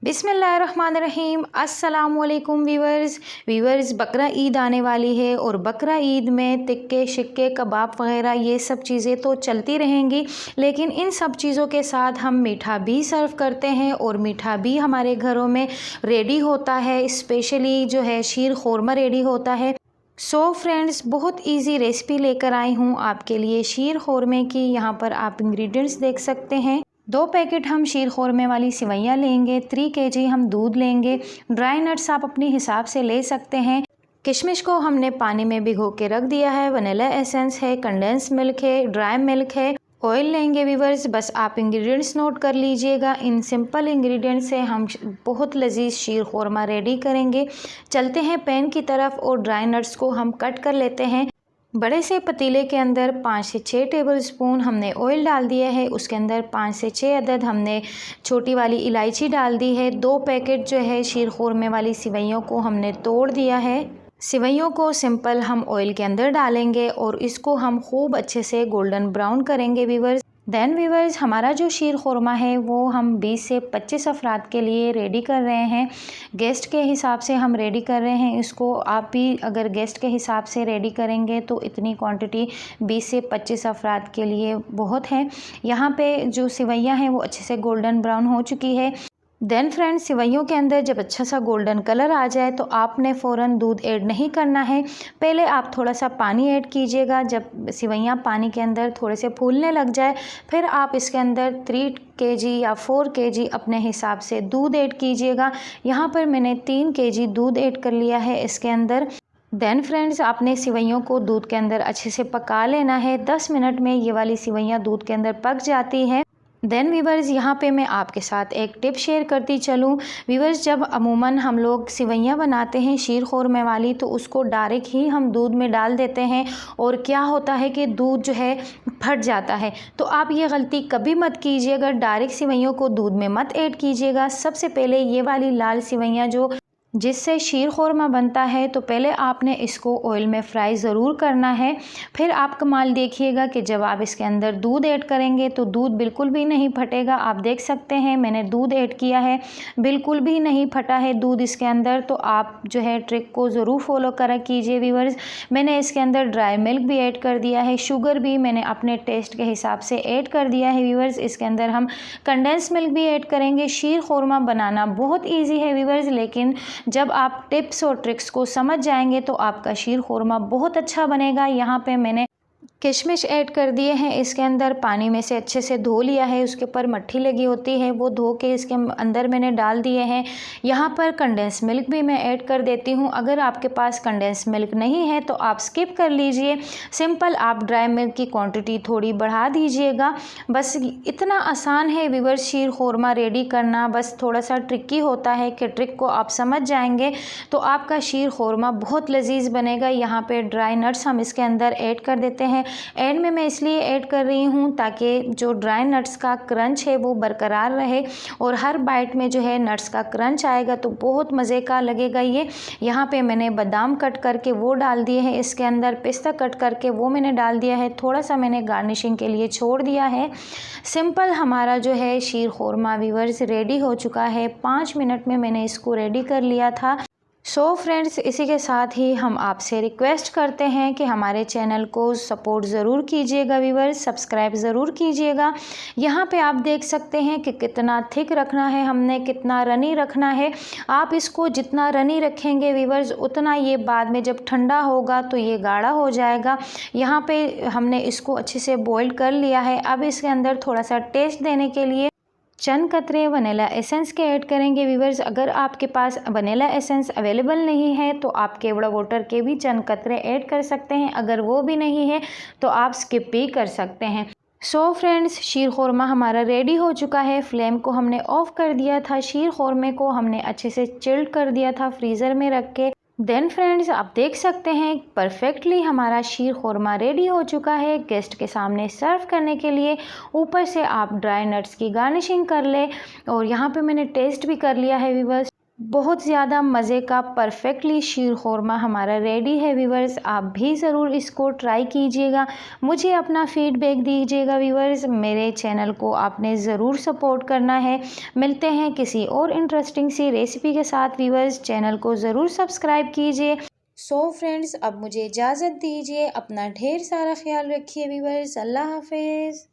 बिस्मिल्लाहिर्रहमानिर्रहीम। अस्सलामुअलैकुम वीवर्स बकरा ईद आने वाली है और बकरा ईद में टिक्के शिक्के कबाब वगैरह ये सब चीज़ें तो चलती रहेंगी, लेकिन इन सब चीज़ों के साथ हम मीठा भी सर्व करते हैं और मीठा भी हमारे घरों में रेडी होता है। स्पेशली जो है शीर खोरमा रेडी होता है। सो फ्रेंड्स, बहुत इजी रेसिपी लेकर आई हूँ आपके लिए शीर खोरमे की। यहाँ पर आप इंग्रेडिएंट्स देख सकते हैं। 2 पैकेट हम शीर खोरमे वाली सिवैयाँ लेंगे। 3 kg हम दूध लेंगे। ड्राई नट्स आप अपने हिसाब से ले सकते हैं। किशमिश को हमने पानी में भिगो के रख दिया है। वनीला एसेंस है, कंडेंस मिल्क है, ड्राई मिल्क है। ऑयल लेंगे वीवर्स, बस आप इंग्रेडिएंट्स नोट कर लीजिएगा। इन सिंपल इंग्रेडिएंट्स से हम बहुत लजीज शीर खोरमा रेडी करेंगे। चलते हैं पैन की तरफ और ड्राई नट्स को हम कट कर लेते हैं। बड़े से पतीले के अंदर 5 से 6 टेबलस्पून हमने ऑयल डाल दिया है। उसके अंदर 5 से 6 अदद हमने छोटी वाली इलायची डाल दी है। 2 पैकेट जो है शीर खोरमे वाली सिवैयों को हमने तोड़ दिया है। सिवैयों को सिंपल हम ऑयल के अंदर डालेंगे और इसको हम खूब अच्छे से गोल्डन ब्राउन करेंगे वीवर्स। देन वीवर्स, हमारा जो शीर खोरमा है वो हम 20 से 25 अफराद के लिए रेडी कर रहे हैं। गेस्ट के हिसाब से हम रेडी कर रहे हैं इसको। आप भी अगर गेस्ट के हिसाब से रेडी करेंगे तो इतनी क्वांटिटी 20 से 25 अफराद के लिए बहुत है। यहाँ पे जो सिवैयाँ हैं वो अच्छे से गोल्डन ब्राउन हो चुकी है। देन फ्रेंड्स, सिवैयों के अंदर जब अच्छा सा गोल्डन कलर आ जाए तो आपने फ़ौरन दूध ऐड नहीं करना है। पहले आप थोड़ा सा पानी ऐड कीजिएगा। जब सिवैयाँ पानी के अंदर थोड़े से फूलने लग जाए फिर आप इसके अंदर 3 kg या 4 kg अपने हिसाब से दूध ऐड कीजिएगा। यहाँ पर मैंने 3 kg दूध ऐड कर लिया है इसके अंदर। देन फ्रेंड्स, आपने सिवैयों को दूध के अंदर अच्छे से पका लेना है। 10 मिनट में ये वाली सिवैयाँ दूध के अंदर पक जाती है। देन वीवर्स, यहाँ पे मैं आपके साथ एक टिप शेयर करती चलूँ। वीवर्स, जब अमूमन हम लोग सिवैयाँ बनाते हैं शीर खोरमे वाली तो उसको डायरेक्ट ही हम दूध में डाल देते हैं और क्या होता है कि दूध जो है फट जाता है। तो आप ये गलती कभी मत कीजिएगा। डायरेक्ट सिवैयों को दूध में मत ऐड कीजिएगा। सबसे पहले ये वाली लाल सिवैयाँ जो जिससे शीर खोरमा बनता है तो पहले आपने इसको ऑयल में फ्राई ज़रूर करना है। फिर आप कमाल देखिएगा कि जब आप इसके अंदर दूध ऐड करेंगे तो दूध बिल्कुल भी नहीं फटेगा। आप देख सकते हैं मैंने दूध ऐड किया है, बिल्कुल भी नहीं फटा है दूध इसके अंदर। तो आप जो है ट्रिक को ज़रूर फॉलो करा कीजिए वीवर्स। मैंने इसके अंदर ड्राई मिल्क भी ऐड कर दिया है। शुगर भी मैंने अपने टेस्ट के हिसाब से ऐड कर दिया है वीवर्स। इसके अंदर हम कंडेंस मिल्क भी ऐड करेंगे। शीर खोरमा बनाना बहुत ईजी है वीवर्स, लेकिन जब आप टिप्स और ट्रिक्स को समझ जाएंगे तो आपका शीर खोरमा बहुत अच्छा बनेगा। यहाँ पे मैंने किशमिश ऐड कर दिए हैं इसके अंदर। पानी में से अच्छे से धो लिया है, उसके ऊपर मट्ठी लगी होती है वो धो के इसके अंदर मैंने डाल दिए हैं। यहाँ पर कंडेंस मिल्क भी मैं ऐड कर देती हूँ। अगर आपके पास कंडेंस मिल्क नहीं है तो आप स्किप कर लीजिए। सिंपल आप ड्राई मिल्क की क्वांटिटी थोड़ी बढ़ा दीजिएगा। बस इतना आसान है वीवर्स शीर खोरमा रेडी करना। बस थोड़ा सा ट्रिकी होता है कि ट्रिक को आप समझ जाएंगे तो आपका शीर खोरमा बहुत लजीज बनेगा। यहाँ पे ड्राई नट्स हम इसके अंदर ऐड कर देते हैं। एंड में मैं इसलिए ऐड कर रही हूँ ताकि जो ड्राई नट्स का क्रंच है वो बरकरार रहे और हर बाइट में जो है नट्स का क्रंच आएगा तो बहुत मज़े का लगेगा ये। यहाँ पे मैंने बादाम कट करके वो डाल दिए हैं इसके अंदर। पिस्ता कट करके वो मैंने डाल दिया है। थोड़ा सा मैंने गार्निशिंग के लिए छोड़ दिया है। सिंपल हमारा जो है शीर खोरमा वीवर्स रेडी हो चुका है। 5 मिनट में मैंने इसको रेडी कर लिया था। सो फ्रेंड्स, इसी के साथ ही हम आपसे रिक्वेस्ट करते हैं कि हमारे चैनल को सपोर्ट ज़रूर कीजिएगा वीवर्स, सब्सक्राइब ज़रूर कीजिएगा। यहाँ पे आप देख सकते हैं कि कितना थिक रखना है हमने, कितना रनी रखना है। आप इसको जितना रनी रखेंगे वीवर्स उतना ये बाद में जब ठंडा होगा तो ये गाढ़ा हो जाएगा। यहाँ पे हमने इसको अच्छे से बॉईल कर लिया है। अब इसके अंदर थोड़ा सा टेस्ट देने के लिए चंद कतरे वनीला एसेंस के ऐड करेंगे वीवर्स। अगर आपके पास वनीला एसेंस अवेलेबल नहीं है तो आप केवड़ा वाटर के भी चंद कतरे ऐड कर सकते हैं। अगर वो भी नहीं है तो आप स्किप भी कर सकते हैं। सो फ्रेंड्स, शीर खोरमा हमारा रेडी हो चुका है। फ्लेम को हमने ऑफ कर दिया था। शीर खोरमे को हमने अच्छे से चिल्ड कर दिया था फ्रीज़र में रख के। देन फ्रेंड्स, आप देख सकते हैं परफेक्टली हमारा शीर खोरमा रेडी हो चुका है गेस्ट के सामने सर्व करने के लिए। ऊपर से आप ड्राई नट्स की गार्निशिंग कर ले और यहाँ पे मैंने टेस्ट भी कर लिया है वीवर्स। बहुत ज़्यादा मज़े का परफेक्टली शीर ख़ोरमा हमारा रेडी है व्यूवर्स। आप भी ज़रूर इसको ट्राई कीजिएगा, मुझे अपना फ़ीडबैक दीजिएगा व्यूवर्स। मेरे चैनल को आपने ज़रूर सपोर्ट करना है। मिलते हैं किसी और इंटरेस्टिंग सी रेसिपी के साथ व्यूवर्स। चैनल को ज़रूर सब्सक्राइब कीजिए। सो फ्रेंड्स, अब मुझे इजाज़त दीजिए। अपना ढेर सारा ख्याल रखिए व्यूवर्स। अल्लाह हाफ़िज़।